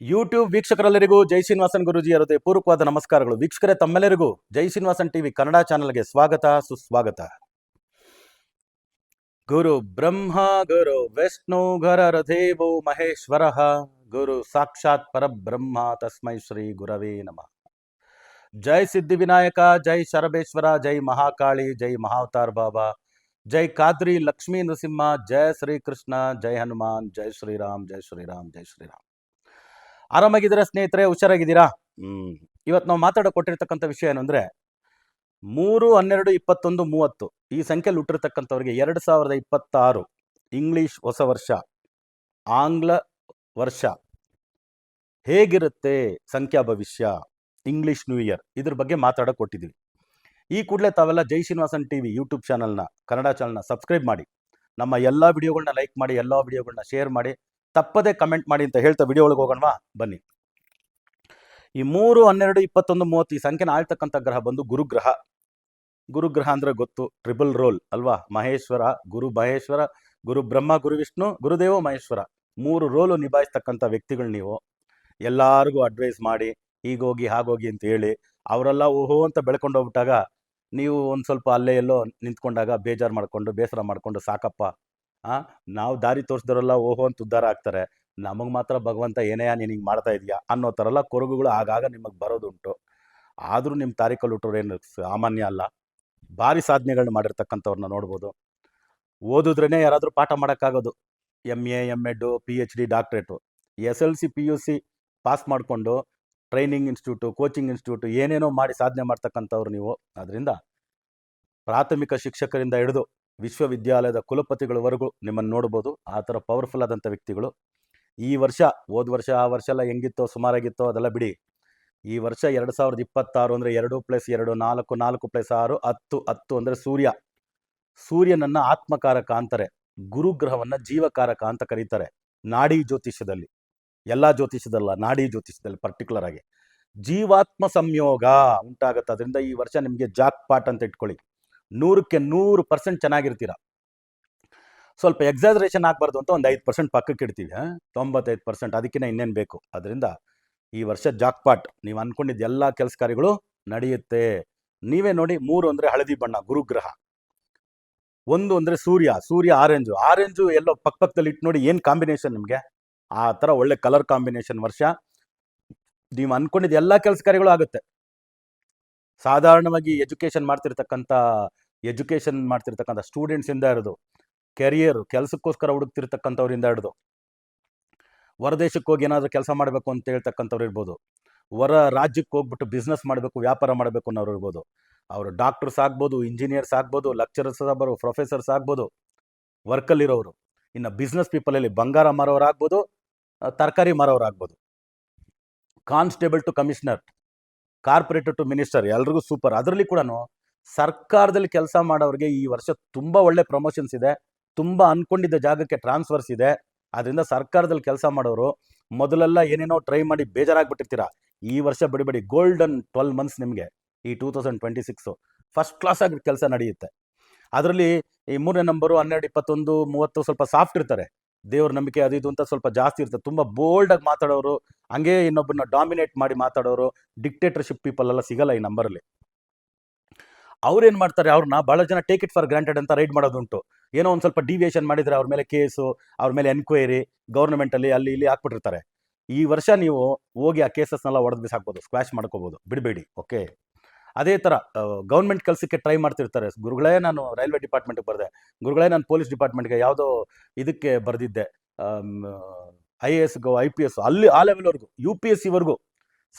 YouTube ವೀಕ್ಷಕರೆಲ್ಲರಿಗೂ ಜೈ ಶ್ರೀನಿವಾಸನ್ ಗುರುಜಿ ಹೃದಯ ಪೂರ್ವಕವಾದ ನಮಸ್ಕಾರಗಳು. ವೀಕ್ಷಕರೇ, ತಮ್ಮೆಲ್ಲರಿಗೂ ಜೈ ಶ್ರೀನಿವಾಸನ್ ಟಿವಿ ಕನ್ನಡ ಚಾನೆಲ್ಗೆ ಸ್ವಾಗತ ಸುಸ್ವಾಗತ. ಗುರು ಬ್ರಹ್ಮ ಗುರು ವಿಷ್ಣು ಗುರರ್ದೇವೋ ಮಹೇಶ್ವರ ಗುರು ಸಾಕ್ಷಾತ್ ಪರಬ್ರಹ್ಮ ತಸ್ಮೈ ಶ್ರೀ ಗುರವೇ ನಮಃ. ಜೈ ಸಿದ್ಧಿವಿನಾಯಕ, ಜೈ ಶರಬೇಶ್ವರ, ಜೈ ಮಹಾಕಾಳಿ, ಜೈ ಮಹಾವತಾರ್ ಬಾಬಾ, ಜೈ ಕಾದ್ರಿ ಲಕ್ಷ್ಮೀ ನೃಸಿಂಹ, ಜೈ ಶ್ರೀಕೃಷ್ಣ, ಜೈ ಹನುಮಾನ್, ಜೈ ಶ್ರೀರಾಮ್, ಜೈ ಶ್ರೀರಾಮ್, ಜೈ ಶ್ರೀರಾಮ್. ಆರಾಮಾಗಿದ್ದೀರಾ ಸ್ನೇಹಿತರೆ? ಹುಷಾರಾಗಿದ್ದೀರಾ? ಇವತ್ತು ನಾವು ಮಾತಾಡೋ ಕೊಟ್ಟಿರ್ತಕ್ಕಂಥ ವಿಷಯ ಏನಂದ್ರೆ 3/12/21/30 ಈ ಸಂಖ್ಯೆಯಲ್ಲಿ ಹುಟ್ಟಿರ್ತಕ್ಕಂಥವ್ರಿಗೆ 2026 ಇಂಗ್ಲಿಷ್ ಹೊಸ ವರ್ಷ, ಆಂಗ್ಲ ವರ್ಷ ಹೇಗಿರುತ್ತೆ, ಸಂಖ್ಯಾ ಭವಿಷ್ಯ, ಇಂಗ್ಲಿಷ್ ನ್ಯೂ ಇಯರ್, ಇದ್ರ ಬಗ್ಗೆ ಮಾತಾಡೋ ಕೊಟ್ಟಿದ್ದೀವಿ. ಈ ಕೂಡಲೇ ತಾವೆಲ್ಲ ಜೈ ಶ್ರೀನಿವಾಸನ್ ಟಿವಿ ಯೂಟ್ಯೂಬ್ ಚಾನಲ್ನ, ಕನ್ನಡ ಚಾನಲ್ನ ಸಬ್ಸ್ಕ್ರೈಬ್ ಮಾಡಿ, ನಮ್ಮ ಎಲ್ಲ ವಿಡಿಯೋಗಳನ್ನ ಲೈಕ್ ಮಾಡಿ, ಎಲ್ಲ ವಿಡಿಯೋಗಳನ್ನ ಶೇರ್ ಮಾಡಿ, ತಪ್ಪದೇ ಕಮೆಂಟ್ ಮಾಡಿ ಅಂತ ಹೇಳ್ತಾ ವಿಡಿಯೋ ಒಳಗೆ ಹೋಗೋಣವಾ? ಬನ್ನಿ. ಈ 3/12/21/30 ಈ ಸಂಖ್ಯೆನ ಆಳ್ತಕ್ಕಂಥ ಗ್ರಹ ಬಂದು ಗುರುಗ್ರಹ. ಗುರುಗ್ರಹ ಅಂದ್ರೆ ಗೊತ್ತು, ಟ್ರಿಬಲ್ ರೋಲ್ ಅಲ್ವಾ? ಮಹೇಶ್ವರ, ಗುರು ಮಹೇಶ್ವರ, ಗುರು ಬ್ರಹ್ಮ, ಗುರು ವಿಷ್ಣು, ಗುರುದೇವ ಮಹೇಶ್ವರ, 3 ರೋಲು ನಿಭಾಯಿಸ್ತಕ್ಕಂಥ ವ್ಯಕ್ತಿಗಳು ನೀವು. ಎಲ್ಲಾರಿಗೂ ಅಡ್ವೈಸ್ ಮಾಡಿ ಹೀಗೋಗಿ ಹಾಗೋಗಿ ಅಂತ ಹೇಳಿ ಅವರೆಲ್ಲ ಓಹೋ ಅಂತ ಬೆಳ್ಕೊಂಡು ಹೋಗ್ಬಿಟ್ಟಾಗ ನೀವು ಒಂದು ಸ್ವಲ್ಪ ಅಲ್ಲೇ ಎಲ್ಲೋ ನಿಂತ್ಕೊಂಡಾಗ ಬೇಜಾರು ಮಾಡ್ಕೊಂಡು ಬೇಸರ ಮಾಡ್ಕೊಂಡು ಸಾಕಪ್ಪ, ನಾವು ದಾರಿ ತೋರಿಸಿದವರೆಲ್ಲ ಓಹೋ ಅಂತ ಉದ್ಧಾರ ಆಗ್ತಾರೆ, ನಮಗೆ ಮಾತ್ರ ಭಗವಂತ ಏನೇ ನೀನು ಹಿಂಗೆ ಮಾಡ್ತಾ ಇದೆಯಾ ಅನ್ನೋ ಥರ ಎಲ್ಲ ಕೊರಗುಗಳು ಆಗಾಗ ನಿಮಗೆ ಬರೋದುಂಟು. ಆದರೂ ನಿಮ್ಮ ತಾರೀಖಲ್ಲಿ ಹುಟ್ಟೋರು ಏನು ಸಾಮಾನ್ಯ ಅಲ್ಲ, ಭಾರಿ ಸಾಧನೆಗಳನ್ನ ಮಾಡಿರ್ತಕ್ಕಂಥವ್ರನ್ನ ನೋಡ್ಬೋದು. ಓದಿದ್ರೇ ಯಾರಾದರೂ ಪಾಠ ಮಾಡೋಕ್ಕಾಗೋದು. MA MEd PhD doctorate, SLC PUC pass ಮಾಡಿಕೊಂಡು ಟ್ರೈನಿಂಗ್ ಇನ್ಸ್ಟಿಟ್ಯೂಟು, ಕೋಚಿಂಗ್ ಇನ್ಸ್ಟಿಟ್ಯೂಟು ಏನೇನೋ ಮಾಡಿ ಸಾಧನೆ ಮಾಡ್ತಕ್ಕಂಥವ್ರು ನೀವು. ಅದರಿಂದ ಪ್ರಾಥಮಿಕ ಶಿಕ್ಷಕರಿಂದ ಹಿಡಿದು ವಿಶ್ವವಿದ್ಯಾಲಯದ ಕುಲಪತಿಗಳವರೆಗೂ ನಿಮ್ಮನ್ನು ನೋಡ್ಬೋದು. ಆ ಥರ ಪವರ್ಫುಲ್ ಆದಂಥ ವ್ಯಕ್ತಿಗಳು. ಈ ವರ್ಷ, ಹೋದ ವರ್ಷ ಆ ವರ್ಷ ಎಲ್ಲ ಹೆಂಗಿತ್ತೋ ಸುಮಾರಾಗಿತ್ತೋ ಅದೆಲ್ಲ ಬಿಡಿ. ಈ ವರ್ಷ 2026 ಅಂದರೆ 2+2 4, 4+6 10, 10 ಅಂದರೆ ಸೂರ್ಯ. ಸೂರ್ಯನನ್ನ ಆತ್ಮಕಾರಕ ಅಂತಾರೆ, ಗುರುಗ್ರಹವನ್ನ ಜೀವಕಾರಕ ಅಂತ ಕರೀತಾರೆ ನಾಡಿ ಜ್ಯೋತಿಷ್ಯದಲ್ಲಿ. ಎಲ್ಲ ಜ್ಯೋತಿಷ್ಯದಲ್ಲ, ನಾಡಿ ಜ್ಯೋತಿಷ್ಯದಲ್ಲಿ ಪರ್ಟಿಕ್ಯುಲರ್ ಆಗಿ ಜೀವಾತ್ಮ ಸಂಯೋಗ ಉಂಟಾಗುತ್ತೆ. ಅದರಿಂದ ಈ ವರ್ಷ ನಿಮಗೆ ಜಾಕ್ ಪಾಟ್ ಅಂತ ಇಟ್ಕೊಳ್ಳಿ, 100ಕ್ಕೆ 100% ಚೆನ್ನಾಗಿರ್ತೀರ. ಸ್ವಲ್ಪ ಎಕ್ಸಾಜರೇಷನ್ ಆಗಬಾರ್ದು ಅಂತ ಒಂದು 5% ಪಕ್ಕಕ್ಕೆ ಇಡ್ತೀವಿ. 95% ಅದಕ್ಕಿಂತ ಇನ್ನೇನು ಬೇಕು. ಅದರಿಂದ ಈ ವರ್ಷ ಜಾಕ್ಪಾಟ್, ನೀವು ಅನ್ಕೊಂಡಿದ್ದ ಎಲ್ಲ ಕೆಲಸ ಕಾರ್ಯಗಳು ನಡೆಯುತ್ತೆ. ನೀವೇ ನೋಡಿ, 3 ಅಂದರೆ ಹಳದಿ ಬಣ್ಣ, ಗುರುಗ್ರಹ. 1 ಅಂದರೆ ಸೂರ್ಯ, ಸೂರ್ಯ ಆರೆಂಜು ಎಲ್ಲೋ ಪಕ್ಕದಲ್ಲಿ ಇಟ್ಟು ನೋಡಿ, ಏನು ಕಾಂಬಿನೇಷನ್ ನಿಮಗೆ. ಆ ಥರ ಒಳ್ಳೆ ಕಲರ್ ಕಾಂಬಿನೇಷನ್ ವರ್ಷ. ನೀವು ಅನ್ಕೊಂಡಿದ್ದ ಎಲ್ಲ ಕೆಲಸ ಕಾರ್ಯಗಳು ಆಗುತ್ತೆ. ಸಾಧಾರಣವಾಗಿ ಎಜುಕೇಷನ್ ಮಾಡ್ತಿರ್ತಕ್ಕಂಥ ಸ್ಟೂಡೆಂಟ್ಸಿಂದ ಹಿಡಿದು ಕೆರಿಯರ್ ಕೆಲಸಕ್ಕೋಸ್ಕರ ಹುಡುಕ್ತಿರ್ತಕ್ಕಂಥವ್ರಿಂದ ಹಿಡಿದು ಹೊರದೇಶಕ್ಕೆ ಹೋಗಿ ಏನಾದರೂ ಕೆಲಸ ಮಾಡಬೇಕು ಅಂತ ಹೇಳ್ತಕ್ಕಂಥವ್ರು ಇರ್ಬೋದು, ಹೊರ ರಾಜ್ಯಕ್ಕೆ ಹೋಗ್ಬಿಟ್ಟು ಬಿಸ್ನೆಸ್ ಮಾಡಬೇಕು, ವ್ಯಾಪಾರ ಮಾಡಬೇಕು ಅನ್ನೋರು ಇರ್ಬೋದು. ಅವರು ಡಾಕ್ಟರ್ಸ್ ಆಗ್ಬೋದು, ಇಂಜಿನಿಯರ್ಸ್ ಆಗ್ಬೋದು, ಲೆಕ್ಚರರ್ಸ್ ಆಗ್ಬೋದು, ಪ್ರೊಫೆಸರ್ಸ್ ಆಗ್ಬೋದು, ವರ್ಕಲ್ಲಿರೋರು. ಇನ್ನು ಬಿಸ್ನೆಸ್ ಪೀಪಲಲ್ಲಿ ಬಂಗಾರ ಮಾರೋರಾಗ್ಬೋದು, ತರಕಾರಿ ಮಾರೋರಾಗ್ಬೋದು, constable to commissioner, corporator to minister, ಎಲ್ರಿಗೂ ಸೂಪರ್. ಅದರಲ್ಲಿ ಕೂಡ ಸರ್ಕಾರದಲ್ಲಿ ಕೆಲಸ ಮಾಡೋರಿಗೆ ಈ ವರ್ಷ ತುಂಬ ಒಳ್ಳೆ ಪ್ರಮೋಷನ್ಸ್ ಇದೆ, ತುಂಬ ಅನ್ಕೊಂಡಿದ್ದ ಜಾಗಕ್ಕೆ ಟ್ರಾನ್ಸ್ಫರ್ಸ್ ಇದೆ. ಅದರಿಂದ ಸರ್ಕಾರದಲ್ಲಿ ಕೆಲಸ ಮಾಡೋರು ಮೊದಲೆಲ್ಲ ಏನೇನೋ ಟ್ರೈ ಮಾಡಿ ಬೇಜಾರಾಗ್ಬಿಟ್ಟಿರ್ತೀರ. ಈ ವರ್ಷ ಬಿಡಬೇಡಿ, ಗೋಲ್ಡನ್ 12 months ನಿಮಗೆ. ಈ 2026 ಫಸ್ಟ್ ಕ್ಲಾಸ್ ಆಗಿ ಕೆಲಸ ನಡೆಯುತ್ತೆ. ಅದರಲ್ಲಿ ಈ 3ನೇ ನಂಬರು 12, 21, 30 ಸ್ವಲ್ಪ ಸಾಫ್ಟ್ ಇರ್ತಾರೆ. ದೇವ್ರ ನಂಬಿಕೆ ಅದು ಇದು ಅಂತ ಸ್ವಲ್ಪ ಜಾಸ್ತಿ ಇರ್ತದೆ. ತುಂಬ ಬೋಲ್ಡಾಗಿ ಮಾತಾಡೋರು, ಹಂಗೆ ಇನ್ನೊಬ್ಬರನ್ನ ಡಾಮಿನೇಟ್ ಮಾಡಿ ಮಾತಾಡೋರು, ಡಿಕ್ಟೇಟರ್ಶಿಪ್ ಪೀಪಲ್ ಎಲ್ಲ ಸಿಗಲ್ಲ ಈ ನಂಬರಲ್ಲಿ. ಅವ್ರೇನು ಮಾಡ್ತಾರೆ, ಅವ್ರನ್ನ ಭಾಳ ಜನ ಟೇಕ್ ಇಟ್ ಫಾರ್ ಗ್ರಾಂಟೆಡ್ ಅಂತ ರೈಡ್ ಮಾಡೋದುಂಟು. ಏನೋ ಒಂದು ಸ್ವಲ್ಪ ಡಿವಿಯೇಷನ್ ಮಾಡಿದರೆ ಅವ್ರ ಮೇಲೆ ಕೇಸು, ಅವ್ರ ಮೇಲೆ ಎನ್ಕ್ವೈರಿ ಗೌರ್ಮೆಂಟಲ್ಲಿ ಅಲ್ಲಿ ಇಲ್ಲಿ ಹಾಕ್ಬಿಟ್ಟಿರ್ತಾರೆ. ಈ ವರ್ಷ ನೀವು ಹೋಗಿ ಆ ಕೇಸಸ್ನೆಲ್ಲ ಹೊಡೆದು ಬಿಸಾಕ್ಬೋದು, ಸ್ಕ್ವಾಶ್ ಮಾಡ್ಕೋಬೋದು, ಬಿಡಬೇಡಿ. ಓಕೆ. ಅದೇ ಥರ ಗೌರ್ಮೆಂಟ್ ಕೆಲಸಕ್ಕೆ ಟ್ರೈ ಮಾಡ್ತಿರ್ತಾರೆ. ಗುರುಗಳೇ, ನಾನು ರೈಲ್ವೆ ಡಿಪಾರ್ಟ್ಮೆಂಟ್ಗೆ ಬರೆದೆ, ಗುರುಗಳೇ ನಾನು ಪೊಲೀಸ್ ಡಿಪಾರ್ಟ್ಮೆಂಟ್ಗೆ ಯಾವುದೋ ಇದಕ್ಕೆ ಬರೆದಿದ್ದೆ, IAS IPS ಅಲ್ಲಿ ಆ ಲೆವೆಲ್ವರೆಗೂ UPSC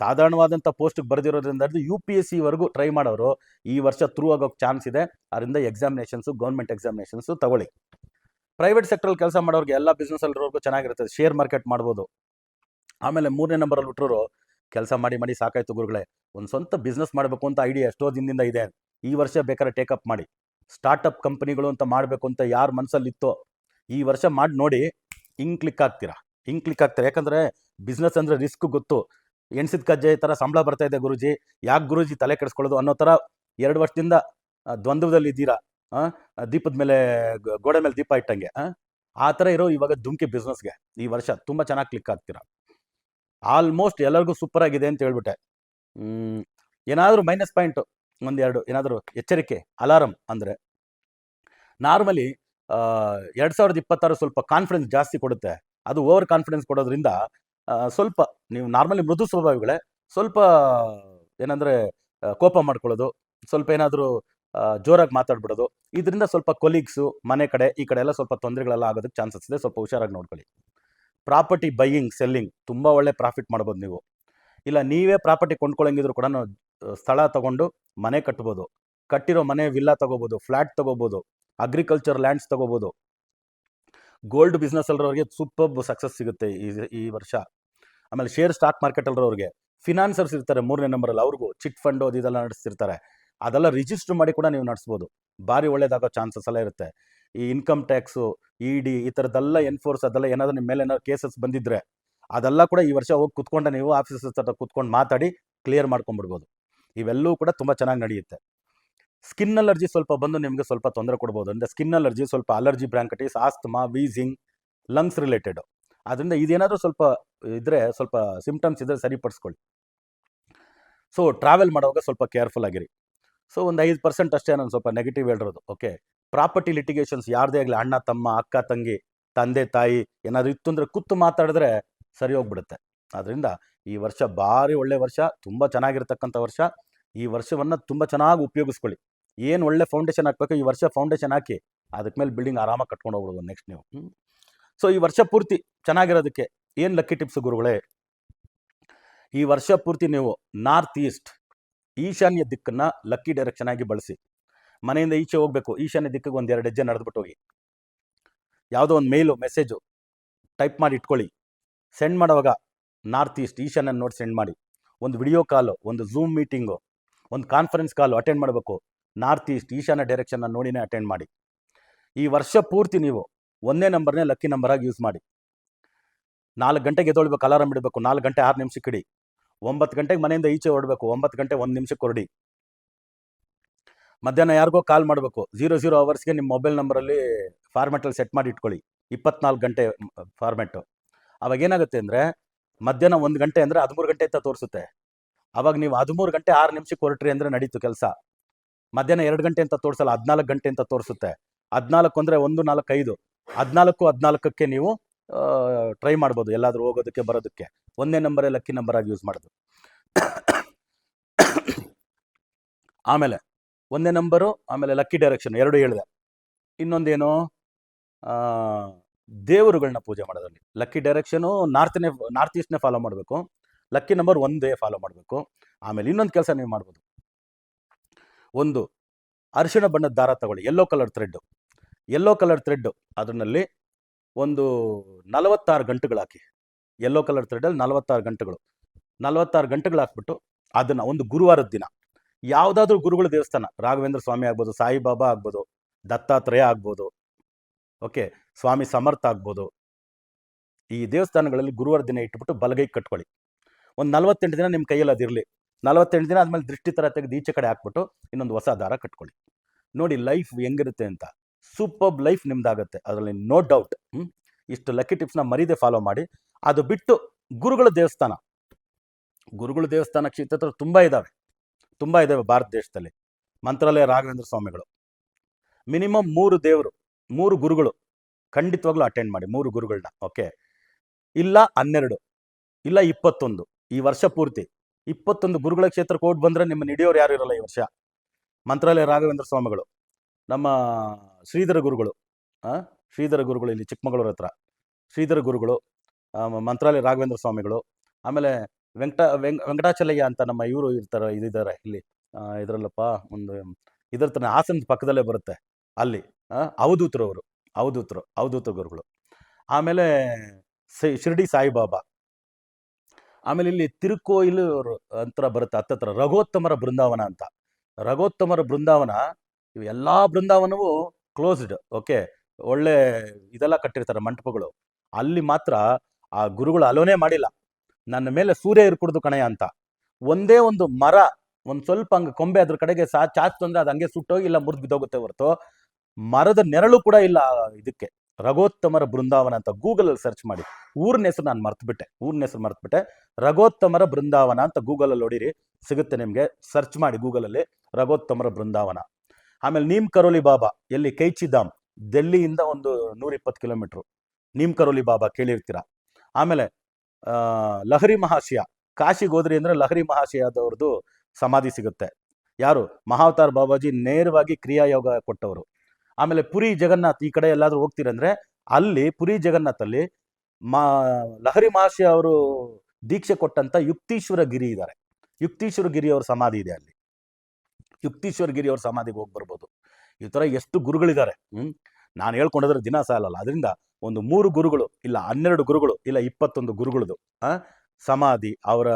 ಸಾಧಾರಣವಾದಂಥ ಪೋಸ್ಟ್ಗೆ ಬರೆದಿರೋದ್ರಿಂದ UPSC ಟ್ರೈ ಮಾಡೋರು ಈ ವರ್ಷ ಥ್ರೂ ಆಗೋಕ್ಕೆ ಚಾನ್ಸ್ ಇದೆ. ಅದರಿಂದ ಗೌರ್ಮೆಂಟ್ ಎಕ್ಸಾಮಿನೇಷನ್ಸು ತಗೊಳ್ಳಿ. ಪ್ರೈವೇಟ್ ಸೆಕ್ಟ್ರಲ್ಲಿ ಕೆಲಸ ಮಾಡೋರಿಗೆ, ಎಲ್ಲ ಬಿಸ್ನೆಸ್ಸಲ್ಲಿರೋರ್ಗೂ ಚೆನ್ನಾಗಿರ್ತದೆ, ಶೇರ್ ಮಾರ್ಕೆಟ್ ಮಾಡ್ಬೋದು. ಆಮೇಲೆ 3ನೇ ನಂಬರಲ್ಲಿ ಹುಟ್ಟರೋರು ಕೆಲಸ ಮಾಡಿ ಸಾಕಾಯ್ತು ಗುರುಗಳೇ, ಒಂದು ಸ್ವಂತ ಬಿಸ್ನೆಸ್ ಮಾಡಬೇಕು ಅಂತ ಐಡಿಯಾ ಎಷ್ಟೋ ದಿನದಿಂದ ಇದೆ, ಈ ವರ್ಷ ಬೇಕಾದ್ರೆ ಟೇಕಪ್ ಮಾಡಿ. ಸ್ಟಾರ್ಟಪ್ ಕಂಪನಿಗಳು ಅಂತ ಮಾಡಬೇಕು ಅಂತ ಯಾರ ಮನಸ್ಸಲ್ಲಿತ್ತೋ ಈ ವರ್ಷ ಮಾಡಿ ನೋಡಿ, ಹಿಂಗೆ ಕ್ಲಿಕ್ ಆಗ್ತೀರಾ. ಯಾಕಂದರೆ ಬಿಸ್ನೆಸ್ ಅಂದರೆ ರಿಸ್ಕ್ ಗೊತ್ತು. ಎಣ್ಸಿದ ಕಜ್ಜಾಯ ಥರ ಸಂಬಳ ಬರ್ತಾ ಇದೆ ಗುರುಜಿ, ಯಾಕೆ ಗುರುಜಿ ತಲೆ ಕೆಡಿಸ್ಕೊಳ್ಳೋದು ಅನ್ನೋ ಥರ 2 ವರ್ಷದಿಂದ ದ್ವಂದ್ವದಲ್ಲಿ ಇದ್ದೀರಾ. ದೀಪದ ಮೇಲೆ, ಗೋಡೆ ಮೇಲೆ ದೀಪ ಇಟ್ಟಂಗೆ. ಆ ಥರ ಇರೋ ಇವಾಗ ಧುಮ್ಕಿ ಬಿಸ್ನೆಸ್ಗೆ ಈ ವರ್ಷ ತುಂಬ ಚೆನ್ನಾಗಿ ಕ್ಲಿಕ್ ಆಗ್ತೀರಾ. ಆಲ್ಮೋಸ್ಟ್ ಎಲ್ಲರಿಗೂ ಸೂಪರ್ ಆಗಿದೆ ಅಂತ ಹೇಳ್ಬಿಟ್ಟೆ. ಏನಾದರೂ ಮೈನಸ್ ಪಾಯಿಂಟ್ ಒಂದೆರಡು ಏನಾದರೂ ಎಚ್ಚರಿಕೆ ಅಲಾರಂ ಅಂದರೆ, ನಾರ್ಮಲಿ 2026 ಸ್ವಲ್ಪ ಕಾನ್ಫಿಡೆನ್ಸ್ ಜಾಸ್ತಿ ಕೊಡುತ್ತೆ. ಅದು ಓವರ್ ಕಾನ್ಫಿಡೆನ್ಸ್ ಕೊಡೋದ್ರಿಂದ ಸ್ವಲ್ಪ ನೀವು ನಾರ್ಮಲಿ ಮೃದು ಸ್ವಭಾವಿಗಳೇ, ಸ್ವಲ್ಪ ಏನಂದರೆ ಕೋಪ ಮಾಡ್ಕೊಳ್ಳೋದು, ಸ್ವಲ್ಪ ಏನಾದರೂ ಜೋರಾಗಿ ಮಾತಾಡ್ಬಿಡೋದು, ಇದರಿಂದ ಸ್ವಲ್ಪ ಕೊಲೀಗ್ಸು ಮನೆ ಕಡೆ ಈ ಕಡೆ ಎಲ್ಲ ಸ್ವಲ್ಪ ತೊಂದರೆಗಳೆಲ್ಲ ಆಗೋದಕ್ಕೆ ಚಾನ್ಸಸ್ ಇದೆ. ಸ್ವಲ್ಪ ಹುಷಾರಾಗಿ ನೋಡ್ಕೊಳ್ಳಿ. ಪ್ರಾಪರ್ಟಿ ಬೈಯಿಂಗ್ ಸೆಲ್ಲಿಂಗ್ ತುಂಬ ಒಳ್ಳೆ ಪ್ರಾಫಿಟ್ ಮಾಡ್ಬೋದು ನೀವು. ಇಲ್ಲ ನೀವೇ ಪ್ರಾಪರ್ಟಿ ಕೊಂಡ್ಕೊಳ್ಳಂಗಿದ್ರು ಕೂಡ ಸ್ಥಳ ತಗೊಂಡು ಮನೆ ಕಟ್ಬೋದು. ಕಟ್ಟಿರೋ ಮನೆ ವಿಲ್ಲಾ ತಗೋಬೋದು, ಫ್ಲ್ಯಾಟ್ ತಗೋಬೋದು, ಅಗ್ರಿಕಲ್ಚರ್ ಲ್ಯಾಂಡ್ಸ್ ತಗೋಬೋದು. ಗೋಲ್ಡ್ ಬಿಸ್ನೆಸ್ ಅಲ್ಲಿರೋರಿಗೆ ಸೂಪರ್ ಸಕ್ಸಸ್ ಸಿಗುತ್ತೆ ಈ ವರ್ಷ. ಆಮೇಲೆ ಶೇರ್ ಸ್ಟಾಕ್ ಮಾರ್ಕೆಟ್ ಅಲ್ಲಿರೋರಿಗೆ, ಫಿನಾನ್ಸರ್ಸ್ ಇರ್ತಾರೆ 3ನೇ ನಂಬರಲ್ಲಿ, ಅವ್ರಿಗೂ ಚಿಟ್ ಫಂಡು ಅದೆಲ್ಲ ನಡೆಸ್ತಿರ್ತಾರೆ. ಅದೆಲ್ಲ ರಿಜಿಸ್ಟರ್ ಮಾಡಿ ಕೂಡ ನೀವು ನಡೆಸ್ಬೋದು. ಭಾರಿ ಒಳ್ಳೇದಾಗೋ ಚಾನ್ಸಸ್ ಎಲ್ಲ ಇರುತ್ತೆ. ಈ ಇನ್ಕಮ್ ಟ್ಯಾಕ್ಸು, ED ಈ ಥರದ್ದೆಲ್ಲ ಎನ್ಫೋರ್ಸ್ ಅದೆಲ್ಲ ಏನಾದರೂ ನಿಮ್ಮ ಮೇಲೆ ಏನಾದ್ರು ಕೇಸಸ್ ಬಂದಿದ್ರೆ ಅದೆಲ್ಲ ಕೂಡ ಈ ವರ್ಷ ಹೋಗಿ ಕುತ್ಕೊಂಡೆ ನೀವು ಆಫೀಸಸ್ ಹತ್ರ ಕುತ್ಕೊಂಡು ಮಾತಾಡಿ ಕ್ಲಿಯರ್ ಮಾಡ್ಕೊಂಡ್ಬಿಡ್ಬೋದು. ಇವೆಲ್ಲವೂ ಕೂಡ ತುಂಬ ಚೆನ್ನಾಗಿ ನಡೆಯುತ್ತೆ. ಸ್ಕಿನ್ ಅಲರ್ಜಿ ಸ್ವಲ್ಪ ಬಂದು ನಿಮಗೆ ಸ್ವಲ್ಪ ತೊಂದರೆ ಕೊಡ್ಬೋದು. ಅಂದರೆ ಸ್ಕಿನ್ ಅಲರ್ಜಿ, ಸ್ವಲ್ಪ allergy bronchitis, asthma, wheezing, lungs related. ಅದರಿಂದ ಇದೇನಾದರೂ ಸ್ವಲ್ಪ ಇದ್ದರೆ, ಸ್ವಲ್ಪ ಸಿಮ್ಟಮ್ಸ್ ಇದ್ದರೆ ಸರಿಪಡಿಸ್ಕೊಳ್ಳಿ. ಸೊ ಟ್ರಾವೆಲ್ ಮಾಡುವಾಗ ಸ್ವಲ್ಪ ಕೇರ್ಫುಲ್ ಆಗಿರಿ. ಸೊ ಒಂದು 5% ಅಷ್ಟೇ ನಾನು ಸ್ವಲ್ಪ ನೆಗೆಟಿವ್ ಹೇಳಿರೋದು. ಓಕೆ, ಪ್ರಾಪರ್ಟಿ ಲಿಟಿಗೇಷನ್ಸ್ ಯಾರದೇ ಆಗಲಿ, ಅಣ್ಣ ತಮ್ಮ, ಅಕ್ಕ ತಂಗಿ, ತಂದೆ ತಾಯಿ ಏನಾದರೂ ಇತ್ತು ಅಂದರೆ ಕೂತು ಮಾತಾಡಿದ್ರೆ ಸರಿ ಹೋಗ್ಬಿಡುತ್ತೆ. ಆದ್ದರಿಂದ ಈ ವರ್ಷ ಭಾರಿ ಒಳ್ಳೆ ವರ್ಷ, ತುಂಬ ಚೆನ್ನಾಗಿರ್ತಕ್ಕಂಥ ವರ್ಷ. ಈ ವರ್ಷವನ್ನು ತುಂಬ ಚೆನ್ನಾಗಿ ಉಪಯೋಗಿಸ್ಕೊಳ್ಳಿ. ಏನು ಒಳ್ಳೆ ಫೌಂಡೇಶನ್ ಹಾಕಬೇಕು ಈ ವರ್ಷ ಫೌಂಡೇಶನ್ ಹಾಕಿ, ಅದಕ್ಕೆ ಮೇಲೆ ಬಿಲ್ಡಿಂಗ್ ಆರಾಮಾಗಿ ಕಟ್ಕೊಂಡು ಹೋಗ್ಬಿಡ್ಬೋದು ನೆಕ್ಸ್ಟ್ ನೀವು. ಸೊ ಈ ವರ್ಷ ಪೂರ್ತಿ ಚೆನ್ನಾಗಿರೋದಕ್ಕೆ ಏನು ಲಕ್ಕಿ ಟಿಪ್ಸ್ ಗುರುಗಳೇ? ಈ ವರ್ಷ ಪೂರ್ತಿ ನೀವು ನಾರ್ತ್ ಈಸ್ಟ್, ಈಶಾನ್ಯ ದಿಕ್ಕನ್ನು ಲಕ್ಕಿ ಡೈರೆಕ್ಷನ್ ಆಗಿ ಬಳಸಿ. ಮನೆಯಿಂದ ಈಚೆ ಹೋಗಬೇಕು, ಈಶಾನ್ಯ ದಿಕ್ಕಿಗೆ ಒಂದು 2 ಹೆಜ್ಜೆ ನಡೆದ್ಬಿಟ್ಟು ಹೋಗಿ. ಯಾವುದೋ ಒಂದು ಮೇಲು ಮೆಸೇಜು ಟೈಪ್ ಮಾಡಿ ಇಟ್ಕೊಳ್ಳಿ. ಸೆಂಡ್ ಮಾಡುವಾಗ ನಾರ್ತ್ ಈಸ್ಟ್ ಈಶಾನ್ಯ ನೋಡಿ ಸೆಂಡ್ ಮಾಡಿ. ಒಂದು ವಿಡಿಯೋ ಕಾಲು, ಒಂದು ಝೂಮ್ ಮೀಟಿಂಗು, ಒಂದು ಕಾನ್ಫರೆನ್ಸ್ ಕಾಲು ಅಟೆಂಡ್ ಮಾಡಬೇಕು, ನಾರ್ತ್ ಈಸ್ಟ್ ಈಶಾನ್ಯ ಡೈರೆಕ್ಷನ್ನ ನೋಡಿನೇ ಅಟೆಂಡ್ ಮಾಡಿ. ಈ ವರ್ಷ ಪೂರ್ತಿ ನೀವು 1ನೇ ನಂಬರ್ನೇ ಲಕ್ಕಿ ನಂಬರಾಗಿ ಯೂಸ್ ಮಾಡಿ. 4 ಗಂಟೆಗೆ ಎದ್ದೊಳ್ಬೇಕು, ಅಲಾರಾಮ್ ಇಡಬೇಕು, 4 ಗಂಟೆ 6 ನಿಮಿಷಕ್ಕೆ ಇಡಿ. 9 ಗಂಟೆಗೆ ಮನೆಯಿಂದ ಈಚೆ ಹೊರಡಬೇಕು, 9 ಗಂಟೆ 1 ನಿಮಿಷಕ್ಕೆ ಹೊರಡಿ. ಮಧ್ಯಾಹ್ನ ಯಾರಿಗೋ ಕಾಲ್ ಮಾಡಬೇಕು, 00 ಅವರ್ಸ್ಗೆ ನಿಮ್ಮ ಮೊಬೈಲ್ ನಂಬರಲ್ಲಿ ಫಾರ್ಮೆಟಲ್ಲಿ ಸೆಟ್ ಮಾಡಿ ಇಟ್ಕೊಳ್ಳಿ, 24 ಗಂಟೆ ಫಾರ್ಮೆಟು. ಅವಾಗ ಏನಾಗುತ್ತೆ ಅಂದರೆ, ಮಧ್ಯಾಹ್ನ 1 ಗಂಟೆ ಅಂದರೆ 13 ಗಂಟೆ ಅಂತ ತೋರಿಸುತ್ತೆ. ಅವಾಗ ನೀವು 13 ಗಂಟೆ 6 ನಿಮಿಷಕ್ಕೆ ಹೊರಟ್ರಿ ಅಂದರೆ ನಡೀತು ಕೆಲಸ. ಮಧ್ಯಾಹ್ನ 2 ಗಂಟೆ ಅಂತ ತೋರಿಸಲ್ಲ, 14 ಗಂಟೆ ಅಂತ ತೋರಿಸುತ್ತೆ. 14 ಅಂದರೆ 1, 4, 5, 14 ನೀವು ಟ್ರೈ ಮಾಡ್ಬೋದು ಎಲ್ಲಾದರೂ ಹೋಗೋದಕ್ಕೆ ಬರೋದಕ್ಕೆ. 1ನೇ ನಂಬರೇ ಲಕ್ಕಿ ನಂಬರಾಗಿ ಯೂಸ್ ಮಾಡೋದು. ಆಮೇಲೆ 1ನೇ ನಂಬರು, ಆಮೇಲೆ ಲಕ್ಕಿ ಡೈರೆಕ್ಷನ್ 2 ಹೇಳಿದೆ. ಇನ್ನೊಂದೇನು, ದೇವರುಗಳನ್ನ ಪೂಜೆ ಮಾಡೋದ್ರಲ್ಲಿ ಲಕ್ಕಿ ಡೈರೆಕ್ಷನು ನಾರ್ತ್ ಈಸ್ಟ್ನೇ ಫಾಲೋ ಮಾಡಬೇಕು, ಲಕ್ಕಿ ನಂಬರ್ 1 ಫಾಲೋ ಮಾಡಬೇಕು. ಆಮೇಲೆ ಇನ್ನೊಂದು ಕೆಲಸ ನೀವು ಮಾಡ್ಬೋದು, ಒಂದು ಅರಿಶಿಣ ಬಣ್ಣದ ದಾರ ತಗೊಳ್ಳಿ, ಯೆಲ್ಲೋ ಕಲರ್ ಥ್ರೆಡ್ಡು, ಅದರಲ್ಲಿ ಒಂದು 46 ಗಂಟೆಗಳು ಹಾಕಿ. ಯೆಲ್ಲೋ ಕಲರ್ ಥ್ರೆಡಲ್ಲಿ 46 ಗಂಟೆಗಳು ಹಾಕ್ಬಿಟ್ಟು ಅದನ್ನು ಒಂದು ಗುರುವಾರದ ದಿನ ಯಾವುದಾದ್ರೂ ಗುರುಗಳ ದೇವಸ್ಥಾನ, ರಾಘವೇಂದ್ರ ಸ್ವಾಮಿ ಆಗ್ಬೋದು, ಸಾಯಿಬಾಬಾ ಆಗ್ಬೋದು, ದತ್ತಾತ್ರೇಯ ಆಗ್ಬೋದು, ಓಕೆ, ಸ್ವಾಮಿ ಸಮರ್ಥ ಆಗ್ಬೋದು, ಈ ದೇವಸ್ಥಾನಗಳಲ್ಲಿ ಗುರುವಾರ ದಿನ ಇಟ್ಬಿಟ್ಟು ಬಲಗೈ ಕಟ್ಕೊಳ್ಳಿ. ಒಂದು 48 ದಿನ ನಿಮ್ಮ ಕೈಯಲ್ಲಿ ಅದಿರಲಿ. 48 ದಿನ ಆದಮೇಲೆ ದೃಷ್ಟಿ ಥರ ತೆಗೆದು ಈಚೆ ಕಡೆ ಹಾಕ್ಬಿಟ್ಟು ಇನ್ನೊಂದು ಹೊಸ ದಾರ ಕಟ್ಕೊಳ್ಳಿ. ನೋಡಿ ಲೈಫ್ ಹೆಂಗಿರುತ್ತೆ ಅಂತ. ಸೂಪರ್ಬ್ ಲೈಫ್ ನಿಮ್ದಾಗುತ್ತೆ, ಅದರಲ್ಲಿ ನೋ ಡೌಟ್. ಇಷ್ಟು ಲಕ್ಕಿ ಟಿಪ್ಸ್ನ ಮರೀದೆ ಫಾಲೋ ಮಾಡಿ. ಅದು ಬಿಟ್ಟು ಗುರುಗಳ ದೇವಸ್ಥಾನ ಕ್ಷೇತ್ರ ತುಂಬ ಇದ್ದಾವೆ ಭಾರತ ದೇಶದಲ್ಲಿ. ಮಂತ್ರಾಲಯ ರಾಘವೇಂದ್ರ ಸ್ವಾಮಿಗಳು, ಮಿನಿಮಮ್ 3 ದೇವರು, 3 ಗುರುಗಳು ಖಂಡಿತವಾಗ್ಲೂ ಅಟೆಂಡ್ ಮಾಡಿ, 3 ಗುರುಗಳನ್ನ. ಓಕೆ, ಇಲ್ಲ 12, ಇಲ್ಲ 21, ಈ ವರ್ಷ ಪೂರ್ತಿ 21 ಗುರುಗಳ ಕ್ಷೇತ್ರಕ್ಕೆ ಹೋಗಿ ಬಂದರೆ ನಿಮ್ಮ ಹಿಡಿಯೋರು ಯಾರು ಇರಲ್ಲ ಈ ವರ್ಷ. ಮಂತ್ರಾಲಯ ರಾಘವೇಂದ್ರ ಸ್ವಾಮಿಗಳು, ನಮ್ಮ ಶ್ರೀಧರ ಗುರುಗಳು ಇಲ್ಲಿ ಚಿಕ್ಕಮಗಳೂರು ಹತ್ರ ಶ್ರೀಧರ ಗುರುಗಳು, ಮಂತ್ರಾಲಯ ರಾಘವೇಂದ್ರ ಸ್ವಾಮಿಗಳು, ಆಮೇಲೆ ವೆಂಕಟಾಚಲಯ್ಯ ಅಂತ ನಮ್ಮ ಇವರು ಇದ್ದಾರೆ ಇಲ್ಲಿ, ಇದರಲ್ಲಪ್ಪ ಒಂದು ಇದರ ತನ ಹಾಸನದ ಪಕ್ಕದಲ್ಲೇ ಬರುತ್ತೆ ಅಲ್ಲಿ, ಅವಧೂತ ಗುರುಗಳು. ಆಮೇಲೆ ಶಿರ್ಡಿ ಸಾಯಿಬಾಬಾ. ಆಮೇಲೆ ಇಲ್ಲಿ ತಿರುಕೋಯಿಲು ಅಂತ ಬರುತ್ತೆ ಹತ್ತತ್ರ, ರಘೋತ್ತಮರ ಬೃಂದಾವನ. ಇವು ಎಲ್ಲ ಬೃಂದಾವನವು ಕ್ಲೋಸ್ಡ್. ಓಕೆ, ಒಳ್ಳೆ ಇದೆಲ್ಲ ಕಟ್ಟಿರ್ತಾರೆ ಮಂಟಪಗಳು. ಅಲ್ಲಿ ಮಾತ್ರ ಆ ಗುರುಗಳು ಅಲೋನೇ ಮಾಡಿಲ್ಲ, ನನ್ನ ಮೇಲೆ ಸೂರ್ಯ ಇರ್ಕೂಡ್ದು ಕಣಯ್ಯ ಅಂತ. ಒಂದೇ ಒಂದು ಮರ, ಒಂದು ಸ್ವಲ್ಪ ಹಂಗೆ ಕೊಂಬೆ ಅದ್ರ ಕಡೆಗೆ ಚಾಚ್ತು ಅಂದರೆ ಅದು ಹಂಗೆ ಸುಟ್ಟೋಗಿ ಇಲ್ಲ ಮುರಿದು ಬಿದ್ದೋಗುತ್ತೆ ಹೊರತು ಮರದ ನೆರಳು ಕೂಡ ಇಲ್ಲ ಇದಕ್ಕೆ, ರಘೋತ್ತಮರ ಬೃಂದಾವನ ಅಂತ ಗೂಗಲಲ್ಲಿ ಸರ್ಚ್ ಮಾಡಿ. ಊರಿನ ಹೆಸರು ನಾನು ಮರ್ತುಬಿಟ್ಟೆ. ರಘೋತ್ತಮರ ಬೃಂದಾವನ ಅಂತ ಗೂಗಲಲ್ಲಿ ನೋಡಿರಿ, ಸಿಗುತ್ತೆ ನಿಮಗೆ. ಸರ್ಚ್ ಮಾಡಿ ಗೂಗಲಲ್ಲಿ ರಘೋತ್ತಮರ ಬೃಂದಾವನ. ಆಮೇಲೆ ನೀಮ್ ಕರೋಲಿ ಬಾಬಾ, ಎಲ್ಲಿ ಕೈಚಿಧಾಮ್, ಡೆಲ್ಲಿಯಿಂದ ಒಂದು 120 ಕಿಲೋಮೀಟ್ರು. ನೀಮ್ ಕರೋಲಿ ಬಾಬಾ ಕೇಳಿರ್ತೀರ. ಆಮೇಲೆ ಲಹರಿ ಮಹಾಶಯ, ಕಾಶಿಗೆ ಹೋದ್ರಿ ಅಂದರೆ ಲಹರಿ ಮಹಾಶಯದವ್ರದ್ದು ಸಮಾಧಿ ಸಿಗುತ್ತೆ. ಯಾರು? ಮಹಾವತಾರ್ ಬಾಬಾಜಿ ನೇರವಾಗಿ ಕ್ರಿಯಾಯೋಗ ಕೊಟ್ಟವರು. ಆಮೇಲೆ ಪುರಿ ಜಗನ್ನಾಥ್, ಈ ಕಡೆ ಎಲ್ಲಾದರೂ ಹೋಗ್ತೀರಂದ್ರೆ ಅಲ್ಲಿ ಪುರಿ ಜಗನ್ನಾಥಲ್ಲಿ ಲಹರಿ ಮಹಾಶಯ ಅವರು ದೀಕ್ಷೆ ಕೊಟ್ಟಂತ ಯುಕ್ತೀಶ್ವರ ಗಿರಿ ಇದ್ದಾರೆ. ಯುಕ್ತೀಶ್ವರ ಗಿರಿ ಅವ್ರ ಸಮಾಧಿ ಇದೆ ಅಲ್ಲಿ. ಯುಕ್ತೀಶ್ವರ ಗಿರಿ ಅವ್ರ ಸಮಾಧಿಗೆ ಹೋಗಿ ಬರ್ಬೋದು. ಈ ಥರ ಎಷ್ಟು ಗುರುಗಳಿದ್ದಾರೆ. ನಾನು ಹೇಳ್ಕೊಂಡ್ರೆ ದಿನ ಸಾಲಲ್ಲ. ಅದರಿಂದ ಒಂದು 3 ಗುರುಗಳು ಇಲ್ಲ 12 ಗುರುಗಳು ಇಲ್ಲ 21 ಗುರುಗಳದು ಸಮಾಧಿ ಅವರ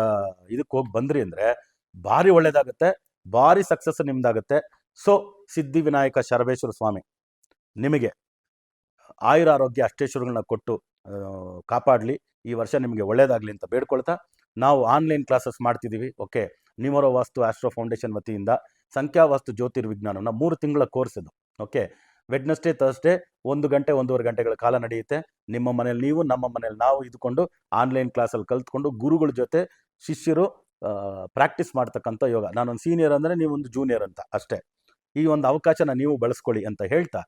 ಇದಕ್ಕೆ ಹೋಗಿ ಬಂದ್ರಿ ಅಂದರೆ ಭಾರಿ ಒಳ್ಳೇದಾಗುತ್ತೆ, ಭಾರಿ ಸಕ್ಸಸ್ ನಿಮ್ದಾಗುತ್ತೆ. ಸೊ ಸಿದ್ಧಿವಿನಾಯಕ ಶರಬೇಶ್ವರ ಸ್ವಾಮಿ ನಿಮಗೆ ಆಯುರ ಆರೋಗ್ಯ ಅಷ್ಟೇಶ್ವರಗಳನ್ನ ಕೊಟ್ಟು ಕಾಪಾಡಲಿ. ಈ ವರ್ಷ ನಿಮಗೆ ಒಳ್ಳೇದಾಗಲಿ ಅಂತ ಬೇಡ್ಕೊಳ್ತಾ ನಾವು ಆನ್ಲೈನ್ ಕ್ಲಾಸಸ್ ಮಾಡ್ತಿದ್ದೀವಿ. ಓಕೆ, ನ್ಯೂಮರೋ ವಾಸ್ತು ಆಸ್ಟ್ರೋ ಫೌಂಡೇಶನ್ ವತಿಯಿಂದ ಸಂಖ್ಯಾವಾಸ್ತು ಜ್ಯೋತಿರ್ವಿಜ್ಞಾನನ 3 ತಿಂಗಳ ಕೋರ್ಸ್ ಇದು. ಓಕೆ, ವೆಡ್ನೆಸ್ಡೇ ಥರ್ಸ್ಡೇ 1 ಗಂಟೆ 1.5 ಗಂಟೆಗಳ ಕಾಲ ನಡೆಯುತ್ತೆ. ನಿಮ್ಮ ಮನೇಲಿ ನೀವು, ನಮ್ಮ ಮನೇಲಿ ನಾವು ಇದ್ಕೊಂಡು ಆನ್ಲೈನ್ ಕ್ಲಾಸಲ್ಲಿ ಕಲ್ತ್ಕೊಂಡು ಗುರುಗಳ ಜೊತೆ ಶಿಷ್ಯರು ಪ್ರಾಕ್ಟೀಸ್ ಮಾಡ್ತಕ್ಕಂಥ ಯೋಗ. ನಾನೊಂದು ಸೀನಿಯರ್ ಅಂದರೆ ನೀವೊಂದು ಜೂನಿಯರ್ ಅಂತ ಅಷ್ಟೇ. ಈ ಒಂದು ಅವಕಾಶನ ನೀವು ಬಳಸ್ಕೊಳ್ಳಿ ಅಂತ ಹೇಳ್ತಾ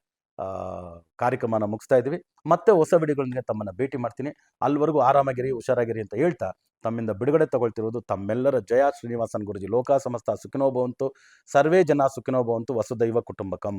ಕಾರ್ಯಕ್ರಮನ ಮುಗಿಸ್ತಾ ಇದ್ವಿ. ಮತ್ತೆ ಹೊಸ ವಿಡಿಯೋಗಳೊಂದಿಗೆ ತಮ್ಮನ್ನು ಭೇಟಿ ಮಾಡ್ತೀನಿ. ಅಲ್ಲಿವರೆಗೂ ಆರಾಮಾಗಿರಿ, ಹುಷಾರಾಗಿರಿ ಅಂತ ಹೇಳ್ತಾ ತಮ್ಮಿಂದ ಬಿಡುಗಡೆ ತಗೊಳ್ತಿರೋದು ತಮ್ಮೆಲ್ಲರ ಜಯ ಶ್ರೀನಿವಾಸನ್ ಗುರುಜಿ. ಲೋಕ ಸಮಸ್ತ ಸುಖಿನೋ ಭವಂತು, ಸರ್ವೇ ಜನ ಸುಖಿನೋ ಭವಂತು, ವಸುದೈವ ಕುಟುಂಬಕಂ.